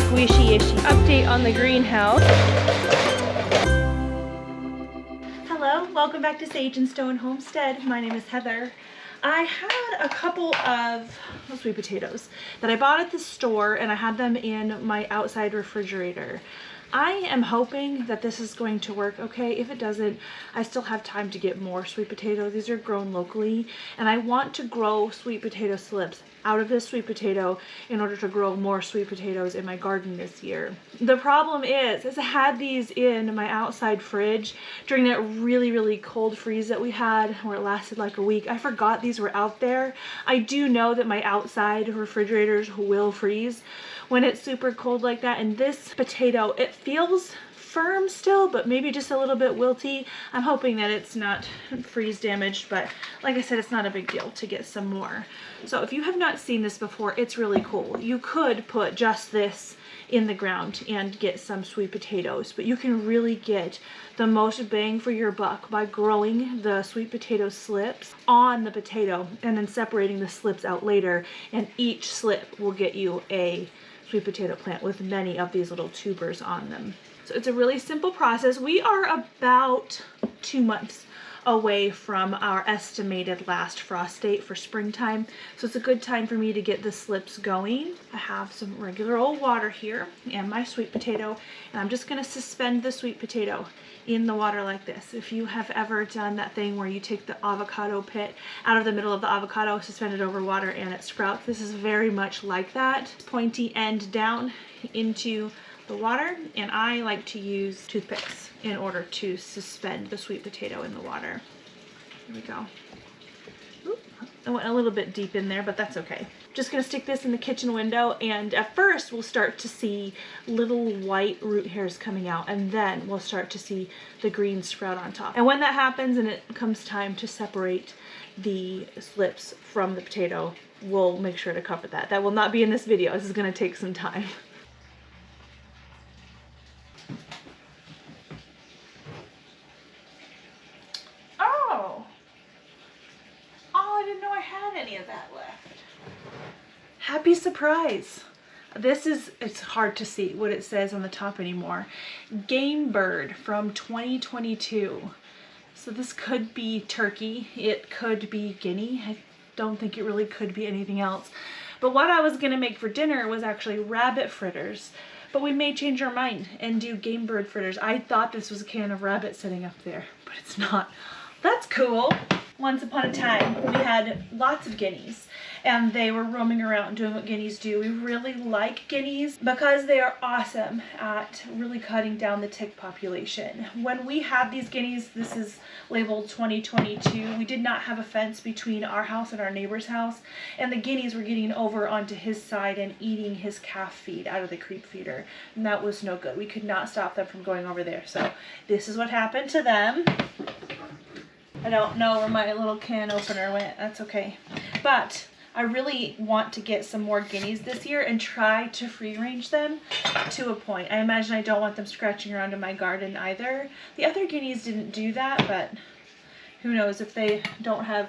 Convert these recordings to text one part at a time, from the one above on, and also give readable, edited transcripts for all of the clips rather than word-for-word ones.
squishy-ishy. Update on the greenhouse. Hello, welcome back to Sage and Stone Homestead. My name is Heather. I had a couple of sweet potatoes that I bought at the store and I had them in my outside refrigerator. I am hoping that this is going to work okay. If it doesn't, I still have time to get more sweet potatoes. These are grown locally and I want to grow sweet potato slips out of this sweet potato in order to grow more sweet potatoes in my garden this year. The problem is I had these in my outside fridge during that really cold freeze that we had where it lasted like a week. I forgot these were out there. I do know that my outside refrigerators will freeze when it's super cold like that, and this potato, it feels firm still, but maybe just a little bit wilty. I'm hoping that it's not freeze damaged, but like I said, it's not a big deal to get some more. So if you have not seen this before, it's really cool. You could put just this in the ground and get some sweet potatoes, but you can really get the most bang for your buck by growing the sweet potato slips on the potato and then separating the slips out later, and each slip will get you a sweet potato plant with many of these little tubers on them. So it's a really simple process. We are about 2 months away from our estimated last frost date for springtime, so it's a good time for me to get the slips going. I have some regular old water here and my sweet potato, and I'm just going to suspend the sweet potato in the water like this. If you have ever done that thing where you take the avocado pit out of the middle of the avocado, suspend it over water, and it sprouts, this is very much like that. Pointy end down into the water, and I like to use toothpicks in order to suspend the sweet potato in the water. Here we go. Oop, I went a little bit deep in there, but that's okay. Just gonna stick this in the kitchen window, and at first we'll start to see little white root hairs coming out, and then we'll start to see the green sprout on top. And when that happens and it comes time to separate the slips from the potato, we'll make sure to cover that. That will not be in this video. This is gonna take some time. Any of that left. Happy surprise. It's hard to see what it says on the top anymore. Gamebird from 2022. So this could be turkey. It could be guinea. I don't think it really could be anything else. But what I was going to make for dinner was actually rabbit fritters. But we may change our mind and do gamebird fritters. I thought this was a can of rabbit sitting up there, but it's not. That's cool. Once upon a time, we had lots of guineas, and they were roaming around doing what guineas do. We really like guineas because they are awesome at really cutting down the tick population. When we had these guineas, this is labeled 2022, we did not have a fence between our house and our neighbor's house, and the guineas were getting over onto his side and eating his calf feed out of the creep feeder, and that was no good. We could not stop them from going over there, so this is what happened to them. I don't know where my little can opener went. That's okay. But I really want to get some more guineas this year and try to free range them to a point. I imagine I don't want them scratching around in my garden either. The other guineas didn't do that, but who knows, if they don't have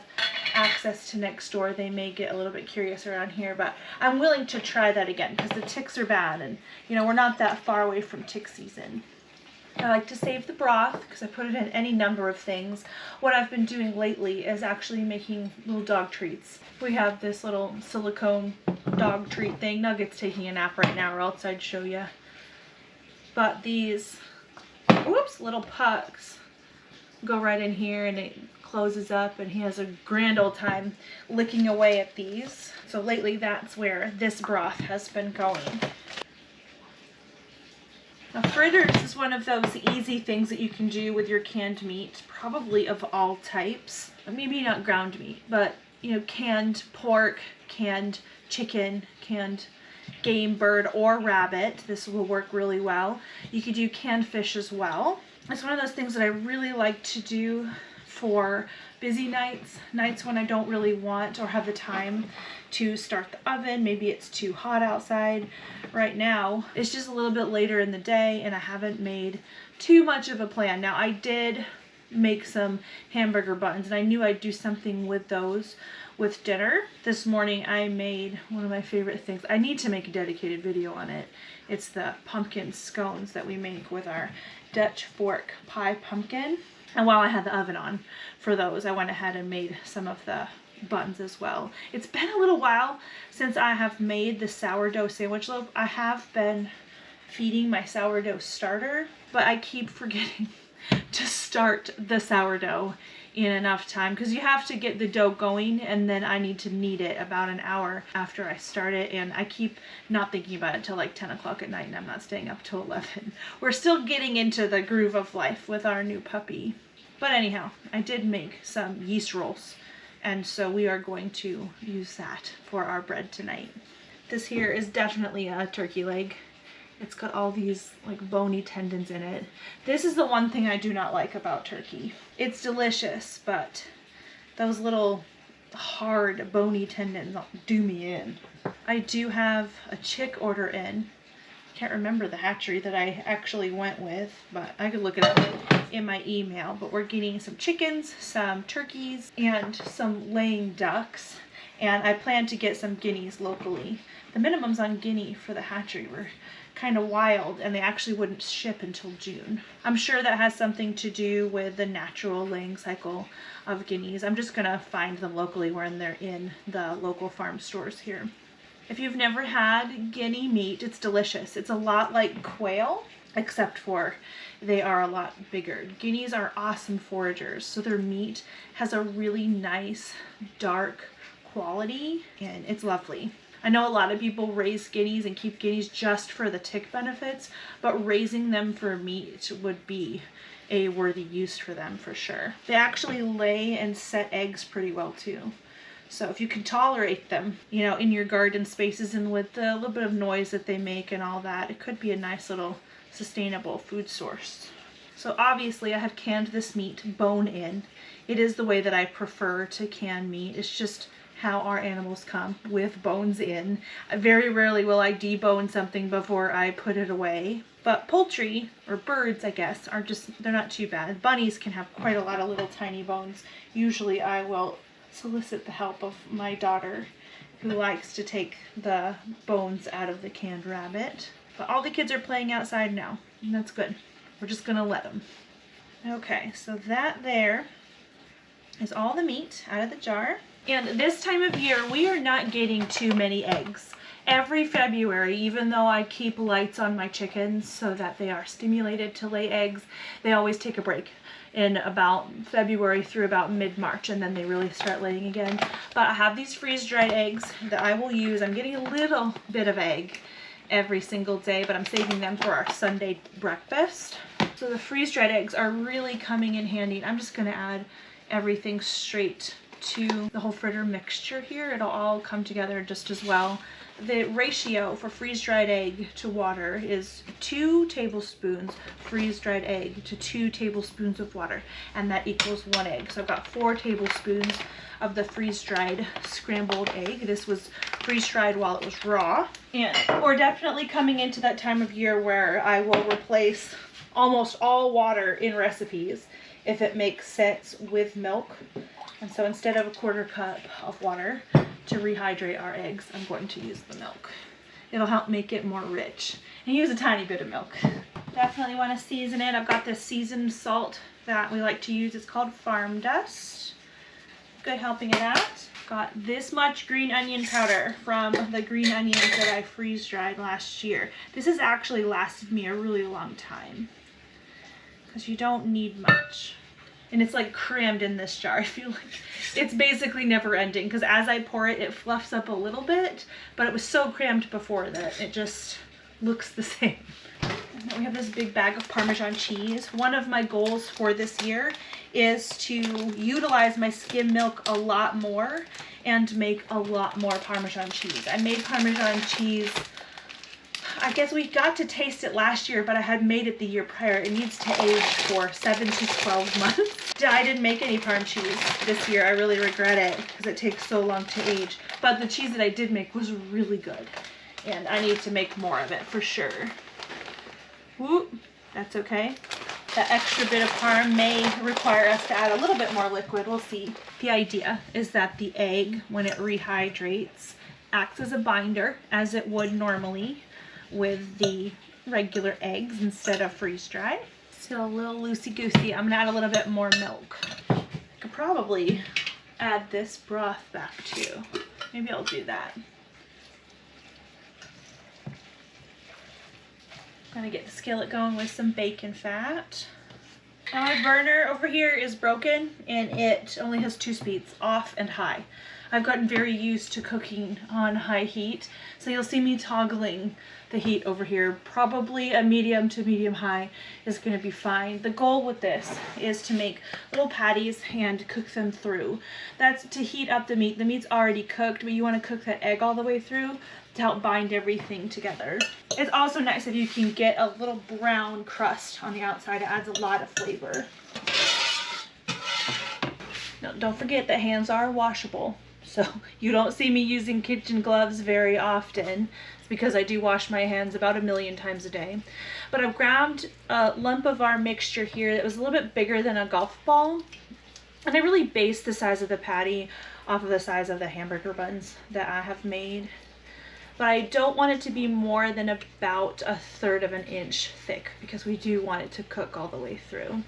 access to next door, they may get a little bit curious around here. But I'm willing to try that again because the ticks are bad, and you know, we're not that far away from tick season. I like to save the broth because I put it in any number of things. What I've been doing lately is actually making little dog treats. We have this little silicone dog treat thing. Nugget's taking a nap right now, or else I'd show you. But these, whoops, little pucks go right in here, and it closes up, and he has a grand old time licking away at these. So lately that's where this broth has been going. Now, fritters is one of those easy things that you can do with your canned meat, probably of all types. Maybe not ground meat, but you know, canned pork, canned chicken, canned game bird or rabbit. This will work really well. You could do canned fish as well. It's one of those things that I really like to do for busy nights when I don't really want or have the time to start the oven. Maybe it's too hot outside. Right now, it's just a little bit later in the day and I haven't made too much of a plan. Now, I did make some hamburger buns and I knew I'd do something with those with dinner. This morning I made one of my favorite things. I need to make a dedicated video on it. It's the pumpkin scones that we make with our Dutch fork pie pumpkin. And while I had the oven on for those, I went ahead and made some of the buns as well. It's been a little while since I have made the sourdough sandwich loaf. I have been feeding my sourdough starter, but I keep forgetting to start the sourdough in enough time because you have to get the dough going, and then I need to knead it about an hour after I start it, and I keep not thinking about it till like 10 o'clock at night, and I'm not staying up till 11. We're still getting into the groove of life with our new puppy. But anyhow, I did make some yeast rolls, and so we are going to use that for our bread tonight. This here is definitely a turkey leg. It's got all these like bony tendons in it. This is the one thing I do not like about turkey. It's delicious, but those little hard bony tendons do me in. I do have a chick order in. Can't remember the hatchery that I actually went with, but I could look it up in my email. But we're getting some chickens, some turkeys, and some laying ducks. And I plan to get some guineas locally. The minimums on guinea for the hatchery were kind of wild, and they actually wouldn't ship until June. I'm sure that has something to do with the natural laying cycle of guineas. I'm just gonna find them locally when they're in the local farm stores here. If you've never had guinea meat, it's delicious. It's a lot like quail, except for they are a lot bigger. Guineas are awesome foragers, so their meat has a really nice dark quality, and it's lovely. I know a lot of people raise guineas and keep guineas just for the tick benefits, but raising them for meat would be a worthy use for them for sure. They actually lay and set eggs pretty well too. So if you can tolerate them, you know, in your garden spaces and with the little bit of noise that they make and all that, it could be a nice little sustainable food source. So obviously I have canned this meat bone in. It is the way that I prefer to can meat. It's just how our animals come, with bones in. Very rarely will I debone something before I put it away. But poultry, or birds I guess, are just, they're not too bad. Bunnies can have quite a lot of little tiny bones. Usually I will solicit the help of my daughter, who likes to take the bones out of the canned rabbit. But all the kids are playing outside now, and that's good. We're just gonna let them. Okay, so that there is all the meat out of the jar. And this time of year, we are not getting too many eggs. Every February, even though I keep lights on my chickens so that they are stimulated to lay eggs, they always take a break in about February through about mid-March, and then they really start laying again. But I have these freeze-dried eggs that I will use. I'm getting a little bit of egg every single day, but I'm saving them for our Sunday breakfast. So the freeze-dried eggs are really coming in handy. I'm just gonna add everything straight to the whole fritter mixture here. It'll all come together just as well. The ratio for freeze-dried egg to water is 2 tablespoons freeze-dried egg to 2 tablespoons of water, and that equals 1 egg. So I've got 4 tablespoons of the freeze-dried scrambled egg. This was freeze-dried while it was raw. And we're definitely coming into that time of year where I will replace almost all water in recipes if it makes sense with milk. And so instead of a 1/4 cup of water to rehydrate our eggs, I'm going to use the milk. It'll help make it more rich. And use a tiny bit of milk. Definitely want to season it. I've got this seasoned salt that we like to use. It's called Farm Dust. Good helping it out. Got this much green onion powder from the green onions that I freeze-dried last year. This has actually lasted me a really long time, because you don't need much. And it's like crammed in this jar. I feel like it's basically never ending, because as I pour it, it fluffs up a little bit, but it was so crammed before that it just looks the same. And then we have this big bag of Parmesan cheese. One of my goals for this year is to utilize my skim milk a lot more and make a lot more Parmesan cheese. I made Parmesan cheese, I guess we got to taste it last year, but I had made it the year prior. It needs to age for 7 to 12 months. I didn't make any Parm cheese this year. I really regret it because it takes so long to age. But the cheese that I did make was really good, and I need to make more of it for sure. Whoop, that's okay. That extra bit of parm may require us to add a little bit more liquid. We'll see. The idea is that the egg, when it rehydrates, acts as a binder as it would normally with the regular eggs instead of freeze-dried. Still a little loosey-goosey. I'm gonna add a little bit more milk. I could probably add this broth back too. Maybe I'll do that. Gonna get the skillet going with some bacon fat. Now my burner over here is broken and it only has 2 speeds, off and high. I've gotten very used to cooking on high heat, so you'll see me toggling the heat over here. Probably a medium to medium high is going to be fine. The goal with this is to make little patties and cook them through. That's to heat up the meat. The meat's already cooked, but you want to cook that egg all the way through to help bind everything together. It's also nice if you can get a little brown crust on the outside. It adds a lot of flavor. Now, don't forget that hands are washable. So you don't see me using kitchen gloves very often. It's because I do wash my hands about 1,000,000 times a day. But I've grabbed a lump of our mixture here that was a little bit bigger than a golf ball. And I really based the size of the patty off of the size of the hamburger buns that I have made. But I don't want it to be more than about 1/3 of an inch thick because we do want it to cook all the way through.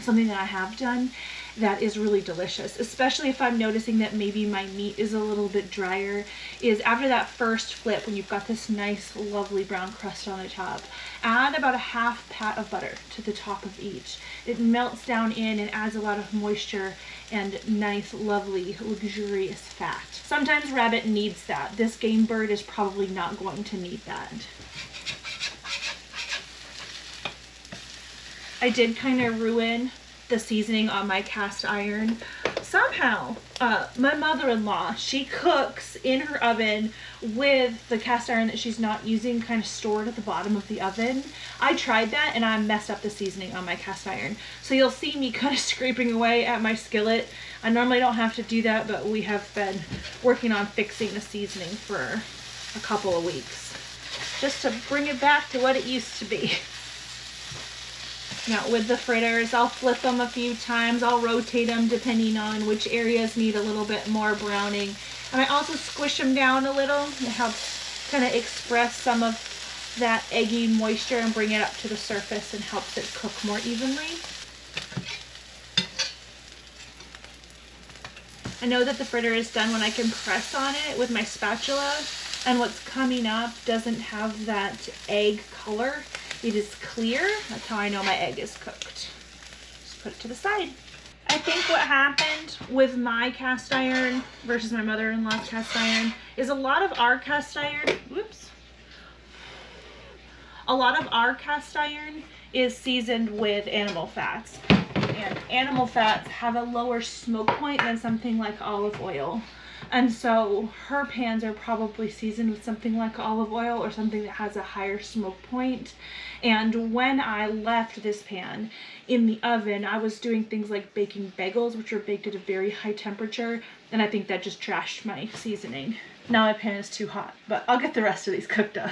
Something that I have done that is really delicious, especially if I'm noticing that maybe my meat is a little bit drier, is after that first flip, when you've got this nice lovely brown crust on the top, add about a 1/2 pat of butter to the top of each. It melts down in and adds a lot of moisture and nice lovely luxurious fat. Sometimes rabbit needs that. This Gamebird is probably not going to need that. I did kind of ruin the seasoning on my cast iron. Somehow, my mother-in-law, she cooks in her oven with the cast iron that she's not using kind of stored at the bottom of the oven. I tried that and I messed up the seasoning on my cast iron. So you'll see me kind of scraping away at my skillet. I normally don't have to do that, but we have been working on fixing the seasoning for a couple of weeks, just to bring it back to what it used to be. Now with the fritters, I'll flip them a few times. I'll rotate them depending on which areas need a little bit more browning. And I also squish them down a little. It helps kind of express some of that eggy moisture and bring it up to the surface and helps it cook more evenly. I know that the fritter is done when I can press on it with my spatula, and what's coming up doesn't have that egg color. It is clear. That's how I know my egg is cooked. Just put it to the side. I think what happened with my cast iron versus my mother-in-law's cast iron is a lot of our cast iron is seasoned with animal fats. And animal fats have a lower smoke point than something like olive oil. And so her pans are probably seasoned with something like olive oil or something that has a higher smoke point. And when I left this pan in the oven, I was doing things like baking bagels, which are baked at a very high temperature. And I think that just trashed my seasoning. Now my pan is too hot, but I'll get the rest of these cooked up.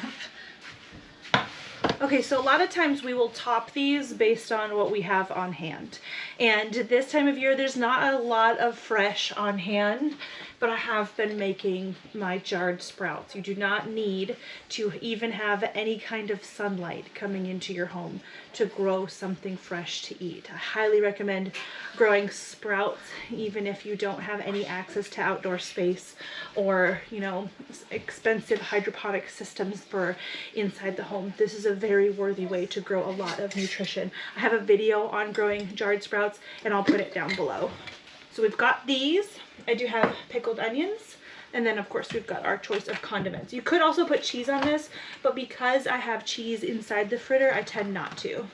Okay, so a lot of times we will top these based on what we have on hand. And this time of year, there's not a lot of fresh on hand, but I have been making my jarred sprouts. You do not need to even have any kind of sunlight coming into your home to grow something fresh to eat. I highly recommend growing sprouts, even if you don't have any access to outdoor space or, you know, expensive hydroponic systems for inside the home. This is a very worthy way to grow a lot of nutrition. I have a video on growing jarred sprouts and I'll put it down below. So we've got these. I do have pickled onions, and then of course we've got our choice of condiments. You could also put cheese on this, but because I have cheese inside the fritter, I tend not to.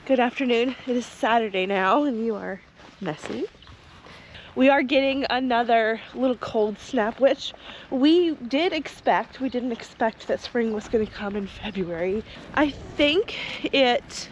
Good afternoon. It is Saturday now and you are messy. we are getting another little cold snap, which we didn't expect that spring was going to come in February. I think it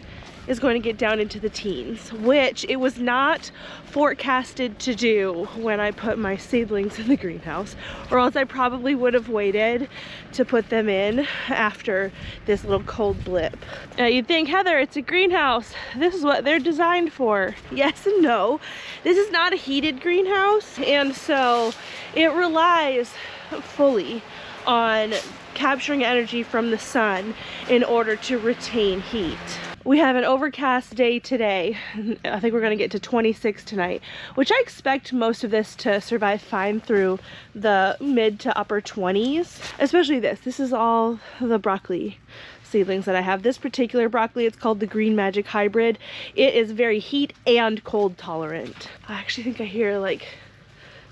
is going to get down into the teens, which it was not forecasted to do when I put my seedlings in the greenhouse, or else I probably would have waited to put them in after this little cold blip. You'd think, Heather, it's a greenhouse. This is what they're designed for. Yes and no. This is not a heated greenhouse, and so it relies fully on capturing energy from the sun in order to retain heat. We have an overcast day today. I think we're gonna get to 26 tonight, which I expect most of this to survive fine through the mid to upper 20s, especially this. This is all the broccoli seedlings that I have. This particular broccoli, it's called the Green Magic Hybrid. It is very heat and cold tolerant. I actually think I hear like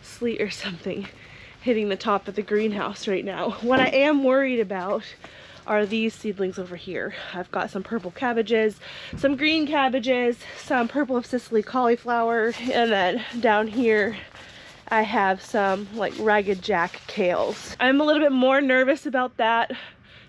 sleet or something hitting the top of the greenhouse right now. What I am worried about are these seedlings over here. I've got some purple cabbages, some green cabbages, some purple of Sicily cauliflower, and then down here I have some like Ragged Jack kales. I'm a little bit more nervous about that.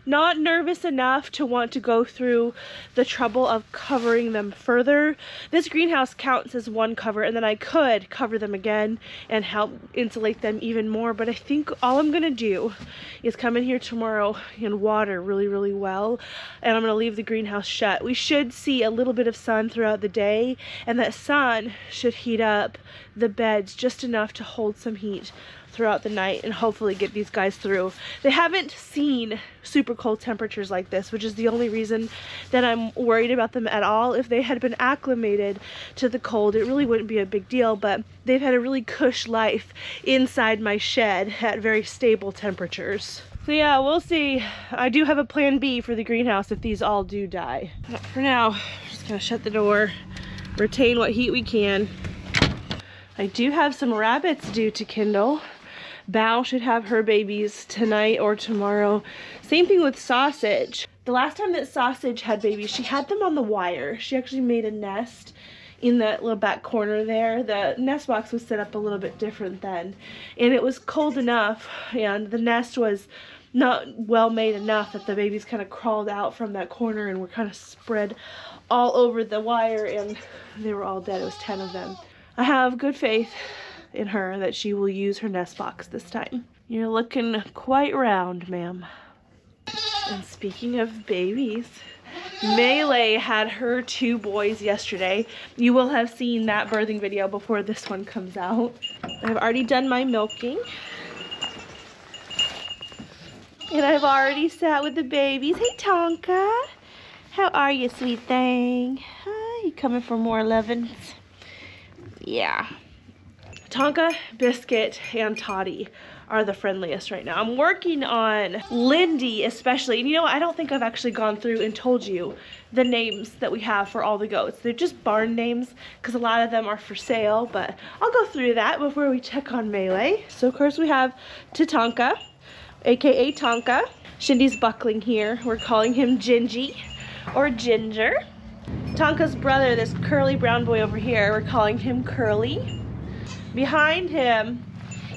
Not nervous enough to want to go through the trouble of covering them further. This greenhouse counts as one cover, and then I could cover them again and help insulate them even more, but I think all I'm gonna do is come in here tomorrow and water really, really well, and I'm gonna leave the greenhouse shut. We should see a little bit of sun throughout the day, and that sun should heat up the beds just enough to hold some heat throughout the night and hopefully get these guys through. They haven't seen super cold temperatures like this, which is the only reason that I'm worried about them at all. If they had been acclimated to the cold, it really wouldn't be a big deal, but they've had a really cush life inside my shed at very stable temperatures. So yeah, we'll see. I do have a plan B for the greenhouse if these all do die. But for now, I'm just gonna shut the door, retain what heat we can. I do have some rabbits due to kindle. Bao should have her babies tonight or tomorrow. Same thing with Sausage. The last time that Sausage had babies, she had them on the wire. She actually made a nest in that little back corner there. The nest box was set up a little bit different then, and it was cold enough and the nest was not well made enough that the babies kind of crawled out from that corner and were kind of spread all over the wire, and they were all dead. It was 10 of them. I have good faith in her that she will use her nest box this time. You're looking quite round, ma'am. And speaking of babies, Melee had her 2 boys yesterday. You will have seen that birthing video before this one comes out. I've already done my milking. And I've already sat with the babies. Hey, Tonka. How are you, sweet thing? Hi, you coming for more lovins? Yeah. Tonka, Biscuit, and Toddy are the friendliest right now. I'm working on Lindy especially. And you know, I don't think I've actually gone through and told you the names that we have for all the goats. They're just barn names because a lot of them are for sale, but I'll go through that before we check on Melee. So of course we have Tatanka, aka Tonka. Shindy's buckling here. We're calling him Gingy or Ginger. Tonka's brother, this curly brown boy over here, we're calling him Curly. Behind him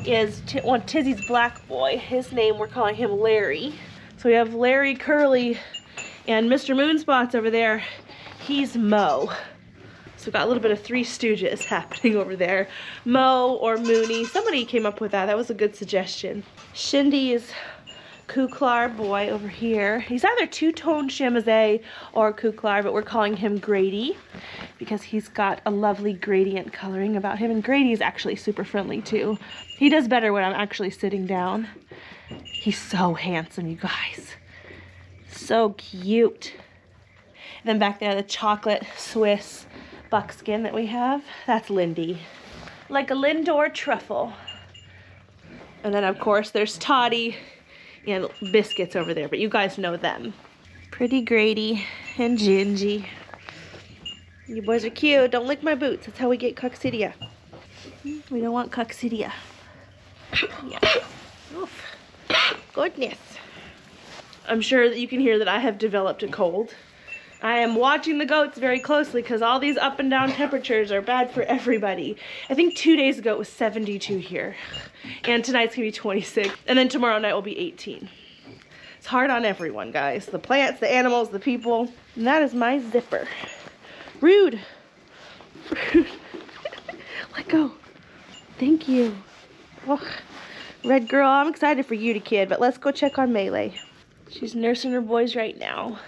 is Tizzy's black boy. His name, we're calling him Larry. So we have Larry, Curly, and Mr. Moonspots over there. He's Mo. So we've got a little bit of 3 Stooges happening over there. Mo or Mooney. Somebody came up with that. That was a good suggestion. Shindy's Kuklar boy over here. He's either two-tone Chamazé or Kuklar, but we're calling him Grady because he's got a lovely gradient coloring about him, and Grady's actually super friendly too. He does better when I'm actually sitting down. He's so handsome, you guys. So cute. And then back there, the chocolate Swiss buckskin that we have, that's Lindy. Like a Lindor truffle. And then of course there's Toddy and Biscuits over there, but you guys know them. Pretty Grady and Gingy. You boys are cute. Don't lick my boots. That's how we get coccidia. We don't want coccidia. Yeah. Oof. Goodness. I'm sure that you can hear that I have developed a cold. I am watching the goats very closely because all these up and down temperatures are bad for everybody. I think 2 days ago it was 72 here. And tonight's gonna be 26. And then tomorrow night will be 18. It's hard on everyone, guys. The plants, the animals, the people. And that is my zipper. Rude. Rude. Let go. Thank you. Oh, Red girl, I'm excited for you to kid, but let's go check on Melee. She's nursing her boys right now.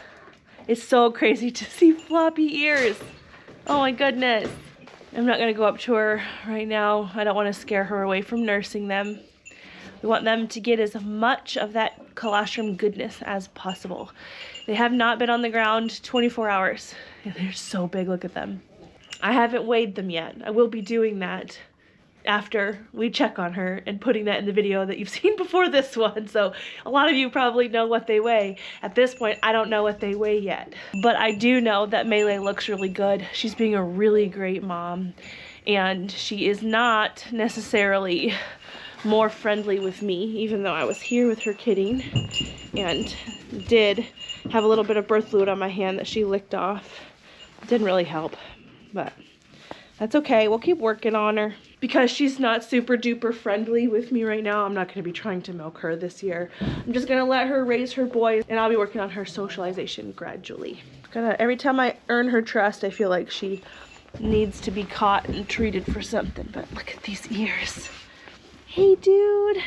It's so crazy to see floppy ears. Oh my goodness. I'm not gonna go up to her right now. I don't want to scare her away from nursing them. We want them to get as much of that colostrum goodness as possible. They have not been on the ground 24 hours. And they're so big, look at them. I haven't weighed them yet. I will be doing that after we check on her and putting that in the video that you've seen before this one. So a lot of you probably know what they weigh. At this point, I don't know what they weigh yet. But I do know that Melee looks really good. She's being a really great mom. And she is not necessarily more friendly with me, even though I was here with her kidding and did have a little bit of birth fluid on my hand that she licked off. Didn't really help, but that's okay. We'll keep working on her. Because she's not super duper friendly with me right now, I'm not going to be trying to milk her this year. I'm just going to let her raise her boys, and I'll be working on her socialization gradually. Every time I earn her trust, I feel like she needs to be caught and treated for something. But look at these ears. Hey, dude.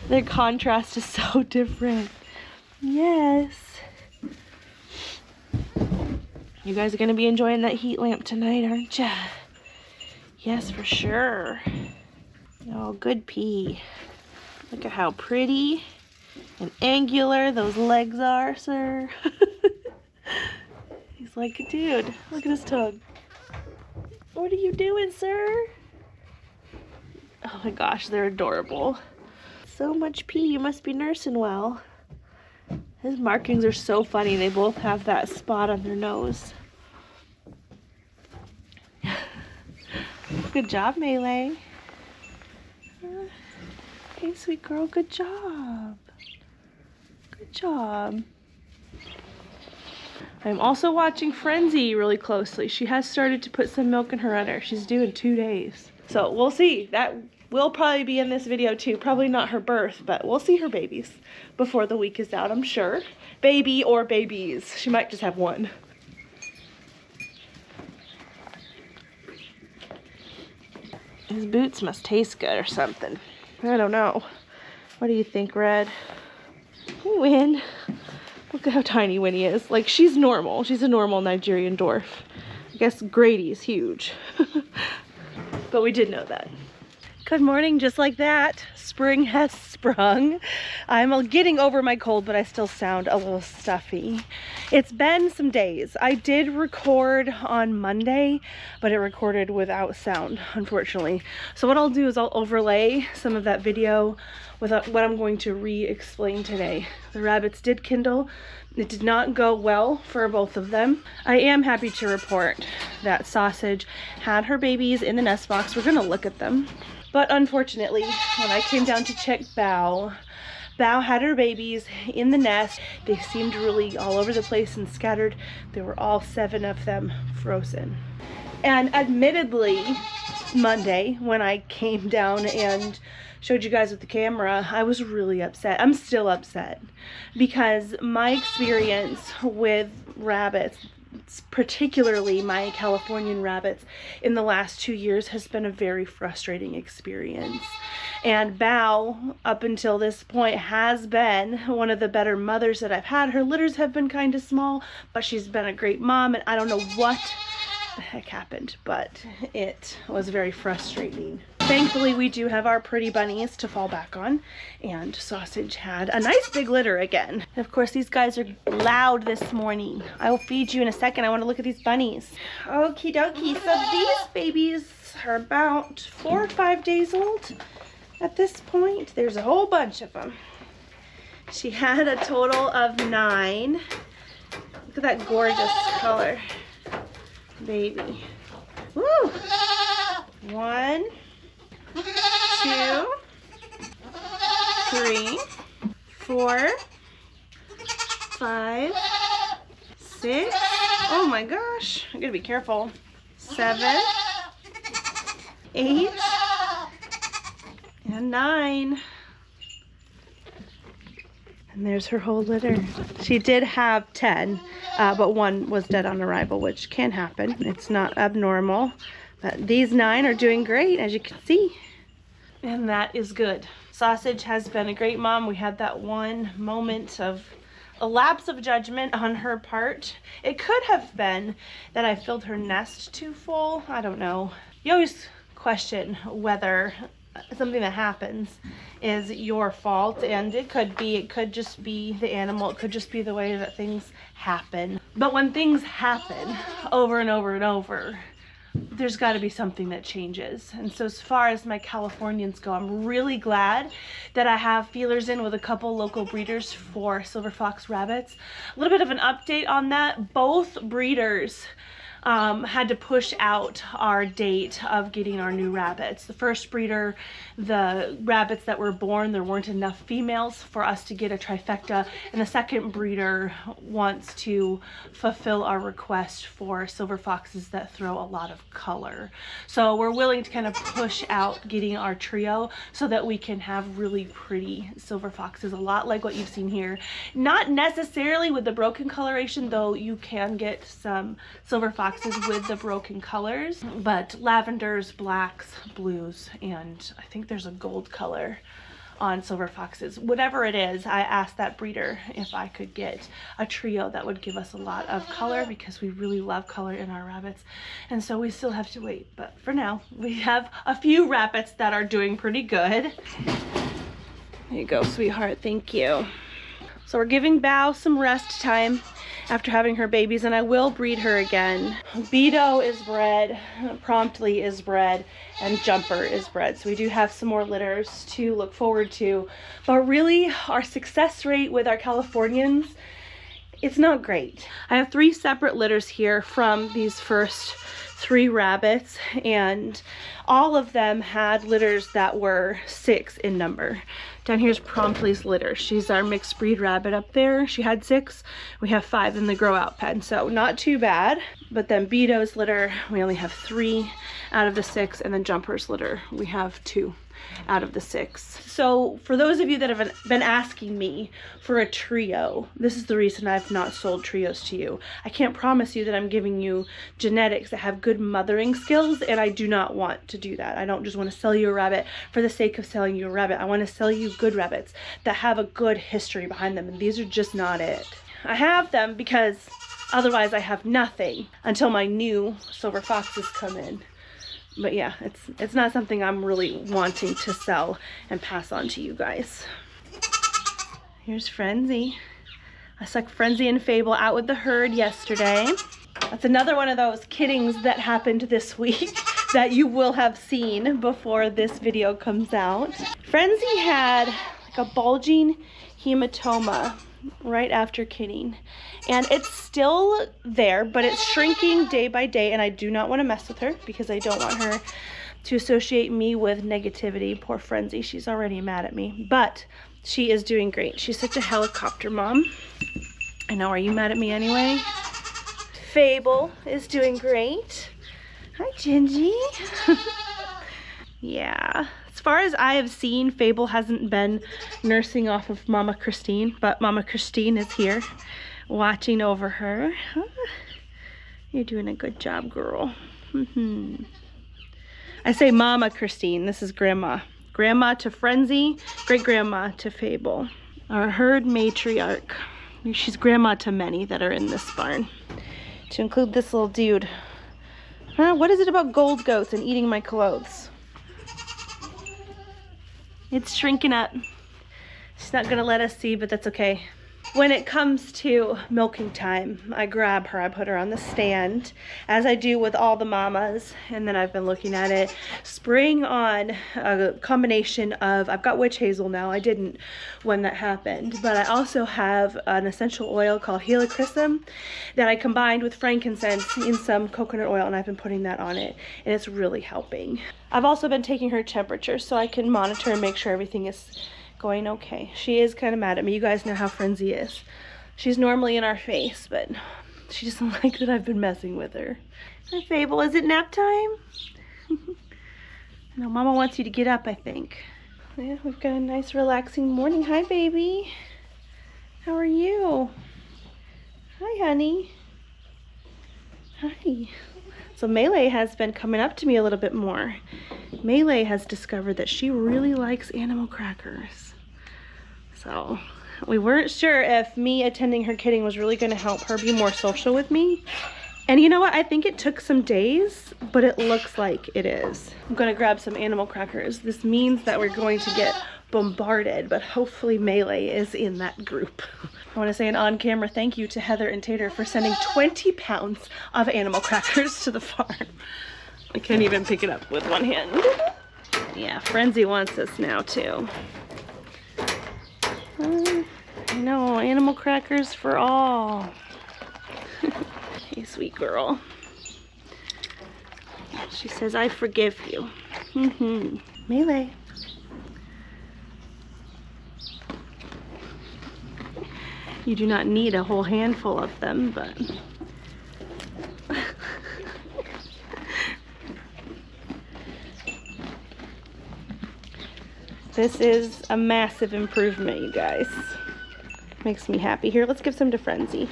Their contrast is so different. Yes. You guys are going to be enjoying that heat lamp tonight, aren't ya? Yes, for sure. Oh, good pee. Look at how pretty and angular those legs are, sir. He's like, dude, look at his tongue. What are you doing, sir? Oh my gosh, they're adorable. So much pee, you must be nursing well. His markings are so funny. They both have that spot on their nose. Good job, Melee. Hey, sweet girl, good job. Good job. I'm also watching Frenzy really closely. She has started to put some milk in her udder. She's due in 2 days. So we'll see. That will probably be in this video too. Probably not her birth, but we'll see her babies before the week is out, I'm sure. Baby or babies. She might just have one. His boots must taste good or something. I don't know. What do you think, Red? Hey, Win. Look at how tiny Winnie is. Like, she's normal. She's a normal Nigerian dwarf. I guess Grady's huge. But we did know that. Good morning, just like that. Spring has sprung. I'm getting over my cold, but I still sound a little stuffy. It's been some days. I did record on Monday, but it recorded without sound, unfortunately. So what I'll do is I'll overlay some of that video with what I'm going to re-explain today. The rabbits did kindle. It did not go well for both of them. I am happy to report that Sausage had her babies in the nest box. We're gonna look at them. But unfortunately, when I came down to check Bao had her babies in the nest. They seemed really all over the place and scattered. There were all 7 of them frozen. And admittedly, Monday, when I came down and showed you guys with the camera, I was really upset. I'm still upset because my experience with rabbits, particularly my Californian rabbits, in the last 2 years has been a very frustrating experience. And Bao, up until this point, has been one of the better mothers that I've had. Her litters have been kind of small, but she's been a great mom, and I don't know what the heck happened, but it was very frustrating. Thankfully, we do have our pretty bunnies to fall back on, and Sausage had a nice big litter again. And of course, these guys are loud this morning. I will feed you in a second. I want to look at these bunnies. Okie dokie. So these babies are about 4 or 5 days old at this point. There's a whole bunch of them. She had a total of 9. Look at that gorgeous color. Baby. Woo! 1, 2, 3, 4, 5, 6, Oh my gosh, I gotta be careful. 7, 8, and 9. And there's her whole litter. She did have 10, but 1 was dead on arrival, which can happen. It's not abnormal. But these 9 are doing great, as you can see. And that is good. Sausage has been a great mom. We had that one moment of a lapse of judgment on her part. It could have been that I filled her nest too full. I don't know. You always question whether something that happens is your fault, and it could just be the animal. It could just be the way that things happen. But when things happen over and over and over, there's got to be something that changes. And so as far as my Californians go, I'm really glad that I have feelers in with a couple local breeders for silver fox rabbits. A little bit of an update on that. Both breeders had to push out our date of getting our new rabbits. The first breeder, the rabbits that were born, there weren't enough females for us to get a trifecta, and the second breeder wants to fulfill our request for silver foxes that throw a lot of color. So we're willing to kind of push out getting our trio so that we can have really pretty silver foxes, a lot like what you've seen here. Not necessarily with the broken coloration, though you can get some silver foxes with the broken colors, but lavenders, blacks, blues, and I think there's a gold color on silver foxes. Whatever it is, I asked that breeder if I could get a trio that would give us a lot of color, because we really love color in our rabbits, and so we still have to wait. But for now, we have a few rabbits that are doing pretty good. There you go, sweetheart, thank you. So we're giving Bao some rest time after having her babies, and I will breed her again. Beto is bred, Promptly is bred, and Jumper is bred. So we do have some more litters to look forward to. But really, our success rate with our Californians, it's not great. I have 3 separate litters here from these first 3 rabbits, and all of them had litters that were 6 in number. Down here's Promptly's litter. She's our mixed breed rabbit up there. She had 6. We have 5 in the grow out pen, so not too bad. But then Beto's litter, we only have 3 out of the 6, and then Jumper's litter, we have 2 out of the 6. So for those of you that have been asking me for a trio, this is the reason I've not sold trios to you. I can't promise you that I'm giving you genetics that have good mothering skills, and I do not want to do that. I don't just want to sell you a rabbit for the sake of selling you a rabbit. I want to sell you good rabbits that have a good history behind them, and these are just not it. I have them because otherwise I have nothing until my new silver foxes come in. But yeah, it's not something I'm really wanting to sell and pass on to you guys. Here's Frenzy. I stuck Frenzy and Fable out with the herd yesterday. That's another one of those kiddings that happened this week that you will have seen before this video comes out. Frenzy had like a bulging hematoma right after kidding, and it's still there, but it's shrinking day by day, and I do not want to mess with her because I don't want her to associate me with negativity. Poor Frenzy, she's already mad at me, but she is doing great. She's such a helicopter mom. I know, are you mad at me anyway? Fable is doing great. Hi, Gingy. Yeah. As far as I have seen, Fable hasn't been nursing off of Mama Christine, but Mama Christine is here watching over her. You're doing a good job, girl. I say Mama Christine, this is Grandma. Grandma to Frenzy, great-grandma to Fable. Our herd matriarch. She's grandma to many that are in this barn, to include this little dude. What is it about gold goats and eating my clothes? It's shrinking up. She's not gonna let us see, but that's okay. When it comes to milking time, I grab her, I put her on the stand, as I do with all the mamas, and then I've been looking at it, spraying on a combination of, I've got witch hazel now, I didn't when that happened, but I also have an essential oil called helichrysum that I combined with frankincense in some coconut oil, and I've been putting that on it, and it's really helping. I've also been taking her temperature so I can monitor and make sure everything is going okay. She is kind of mad at me. You guys know how Frenzy is. She's normally in our face, but She doesn't like that I've been messing with her. Hi, Fable. Is it nap time? No, Mama wants you to get up, I think. Yeah, we've got a nice relaxing morning. Hi, baby. How are you? Hi, honey. Hi. So Melee has been coming up to me a little bit more. Melee has discovered that she really likes animal crackers. So we weren't sure if me attending her kidding was really going to help her be more social with me. And you know what? I think it took some days, but it looks like it is. I'm going to grab some animal crackers. This means that we're going to get bombarded, but hopefully Melee is in that group. I want to say an on-camera thank you to Heather and Tater for sending 20 pounds of animal crackers to the farm. I can't even pick it up with one hand. Yeah, Frenzy wants this now too. I know, animal crackers for all. Hey, sweet girl. She says, I forgive you. Melee. You do not need a whole handful of them, but... This is a massive improvement, you guys. Makes me happy. Here, let's give some to Frenzy.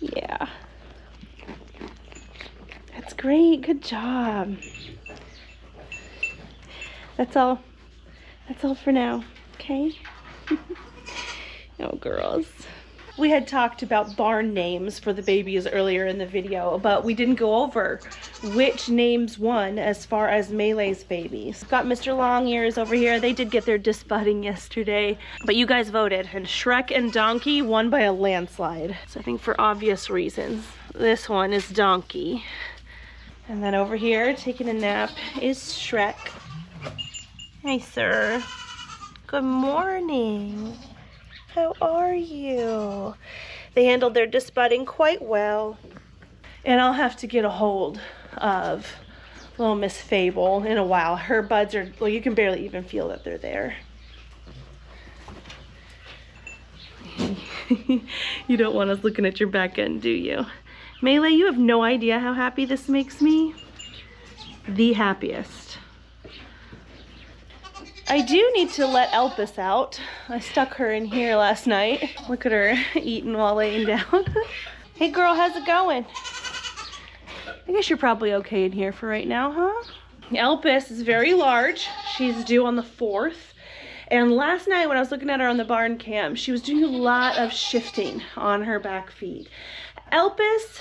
Yeah. That's great. Good job. That's all. That's all for now. Okay? Oh, girls. We had talked about barn names for the babies earlier in the video, but we didn't go over which names won as far as Melee's babies. Got Mr. Long Ears over here. They did get their disbudding yesterday, but you guys voted, and Shrek and Donkey won by a landslide. So I think for obvious reasons. This one is Donkey. And then over here, taking a nap, is Shrek. Hey, sir. Good morning. How are you? They handled their disbudding quite well. And I'll have to get a hold of little Miss Fable in a while. Her buds are, well, you can barely even feel that they're there. You don't want us looking at your back end, do you? Melee, you have no idea how happy this makes me. The happiest. I do need to let Elpis out. I stuck her in here last night. Look at her eating while laying down. Hey girl, how's it going? I guess you're probably okay in here for right now, huh? Elpis is very large. She's due on the 4th. And last night when I was looking at her on the barn cam, she was doing a lot of shifting on her back feet. Elpis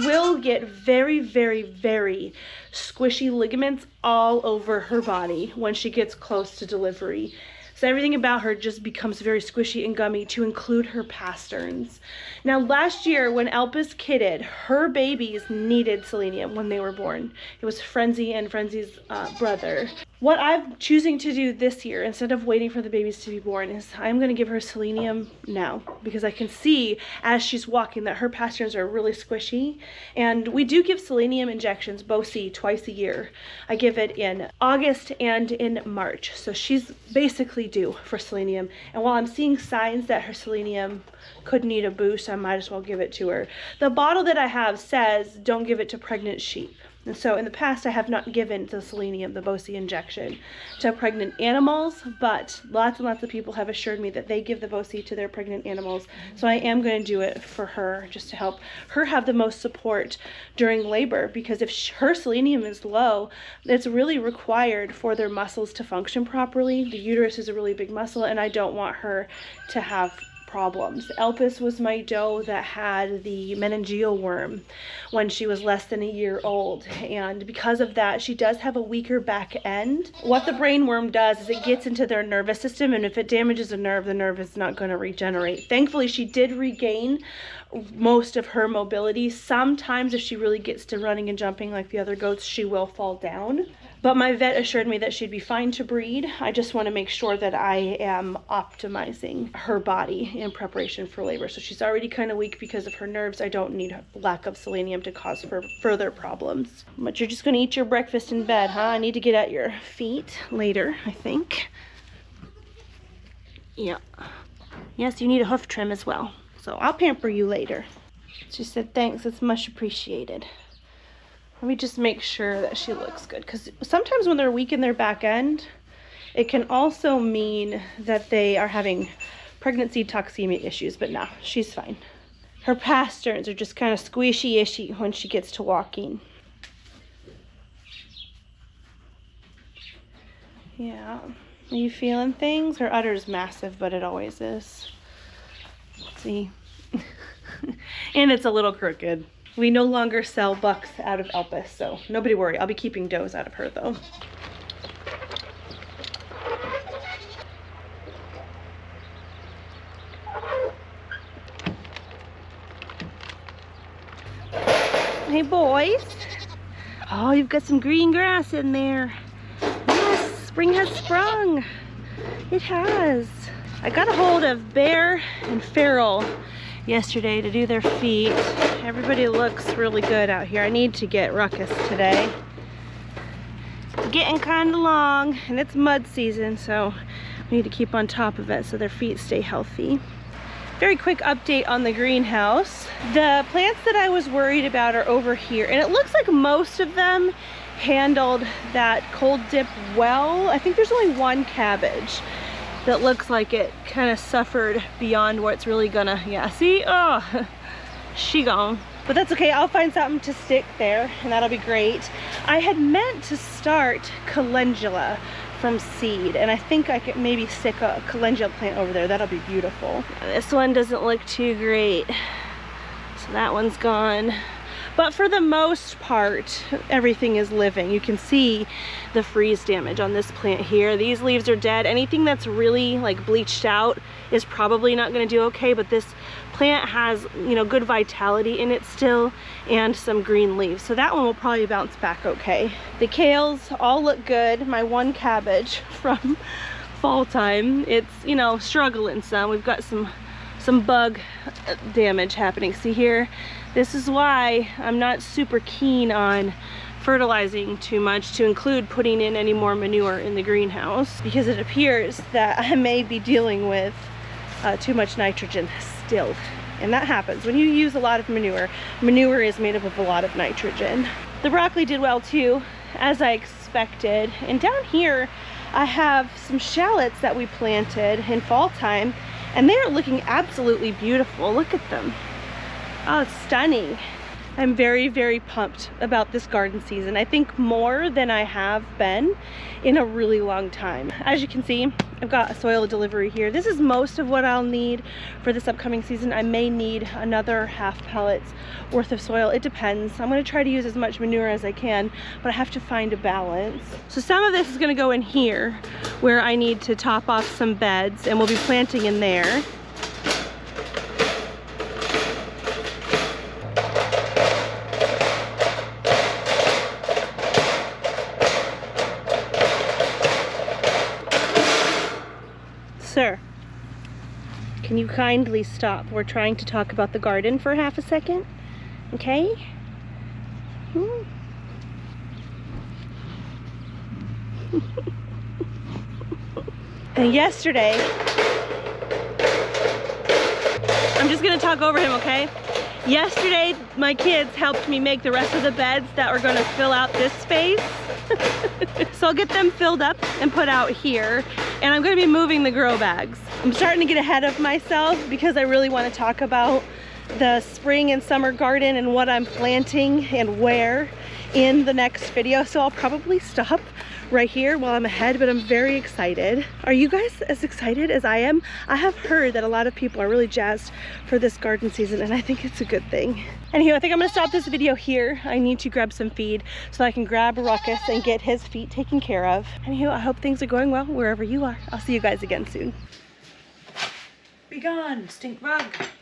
will get very, very, very squishy ligaments all over her body when she gets close to delivery. So everything about her just becomes very squishy and gummy, to include her pasterns. Now last year when Elpis kidded, her babies needed selenium when they were born. It was Frenzy and Frenzy's brother. What I'm choosing to do this year, instead of waiting for the babies to be born, is I'm going to give her selenium now, because I can see as she's walking that her pasterns are really squishy. And we do give selenium injections, BOCI, twice a year. I give it in August and in March. So she's basically due for selenium. And while I'm seeing signs that her selenium could need a boost, I might as well give it to her. The bottle that I have says don't give it to pregnant sheep. And so in the past, I have not given the selenium, the BOCI injection, to pregnant animals, but lots and lots of people have assured me that they give the BOCI to their pregnant animals. So I am going to do it for her, just to help her have the most support during labor, because if her selenium is low, it's really required for their muscles to function properly. The uterus is a really big muscle, and I don't want her to have problems. Elpis was my doe that had the meningeal worm when she was less than a year old, and because of that she does have a weaker back end. What the brain worm does is it gets into their nervous system, and if it damages a nerve, the nerve is not going to regenerate. Thankfully she did regain most of her mobility. Sometimes if she really gets to running and jumping like the other goats, she will fall down. But my vet assured me that she'd be fine to breed. I just want to make sure that I am optimizing her body in preparation for labor. So she's already kind of weak because of her nerves. I don't need lack of selenium to cause further problems. But you're just going to eat your breakfast in bed, huh? I need to get at your feet later, I think. Yeah. Yes, you need a hoof trim as well. So I'll pamper you later. She said, thanks, it's much appreciated. Let me just make sure that she looks good, because sometimes when they're weak in their back end, it can also mean that they are having pregnancy toxemia issues, but no, she's fine. Her pasterns are just kind of squishy-ishy when she gets to walking. Yeah. Are you feeling things? Her udder's massive, but it always is. See? And it's a little crooked. We no longer sell bucks out of Elpis, so nobody worry. I'll be keeping does out of her, though. Hey, boys. Oh, you've got some green grass in there. Yes, spring has sprung. It has. I got a hold of Bear and Farrell yesterday to do their feet. Everybody looks really good out here. I need to get Ruckus today. It's getting kind of long, and it's mud season, so we need to keep on top of it so their feet stay healthy. Very quick update on the greenhouse. The plants that I was worried about are over here, and it looks like most of them handled that cold dip well. I think there's only one cabbage that looks like it kind of suffered beyond where it's really gonna, yeah, see? Oh, she gone. But that's okay, I'll find something to stick there, and that'll be great. I had meant to start calendula from seed, and I think I could maybe stick a calendula plant over there. That'll be beautiful. This one doesn't look too great, so that one's gone. But for the most part, everything is living. You can see the freeze damage on this plant here. These leaves are dead. Anything that's really like bleached out is probably not gonna do okay, but this plant has, you know, good vitality in it still and some green leaves. So that one will probably bounce back okay. The kales all look good. My one cabbage from fall time, it's, you know, struggling some. We've got some bug damage happening. See here? This is why I'm not super keen on fertilizing too much, to include putting in any more manure in the greenhouse, because it appears that I may be dealing with too much nitrogen still. And that happens when you use a lot of manure. Manure is made up of a lot of nitrogen. The broccoli did well too, as I expected. And down here, I have some shallots that we planted in fall time, and they are looking absolutely beautiful. Look at them. Oh, it's stunning. I'm very, very pumped about this garden season. I think more than I have been in a really long time. As you can see, I've got a soil delivery here. This is most of what I'll need for this upcoming season. I may need another half pallets worth of soil. It depends. I'm gonna try to use as much manure as I can, but I have to find a balance. So some of this is gonna go in here where I need to top off some beds, and we'll be planting in there. Sir, can you kindly stop? We're trying to talk about the garden for half a second, okay? And yesterday, I'm just gonna talk over him, okay? Yesterday, my kids helped me make the rest of the beds that are gonna fill out this space. So I'll get them filled up and put out here. And I'm gonna be moving the grow bags. I'm starting to get ahead of myself because I really wanna talk about the spring and summer garden and what I'm planting and where in the next video. So I'll probably stop right here while I'm ahead, but I'm very excited. Are you guys as excited as I am? I have heard that a lot of people are really jazzed for this garden season, and I think it's a good thing. Anywho, I think I'm gonna stop this video here. I need to grab some feed so I can grab Ruckus and get his feet taken care of. Anywho, I hope things are going well wherever you are. I'll see you guys again soon. Be gone, stink bug.